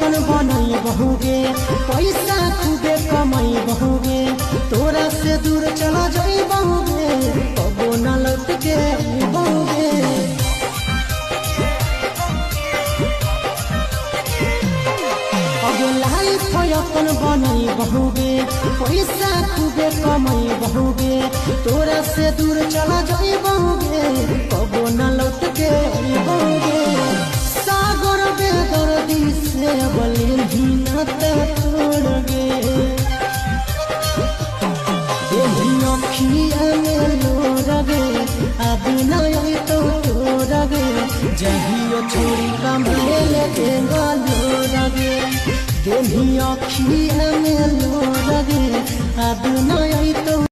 अपन बनई बहुगे, पैसा खूबे कमाई बहुगे, तोरा से दूर चला जाई बहुगे, कबो न लौट के बहुगे। लाइफ अपन बनई बहुगे, पैसा खूबे कमाई बहुगे, तोरा से दूर चला जाई बहुगे, कबो न लौट के बहुगे। सागर बेदर्दी से बोले भी न तोड़गे, अखिया में लोरगे, आदि नहीं तो तोड़गे, जहियो छोड़ी कमाए लेके लोरगे, अखिया में लोरगे, आदि नहीं तो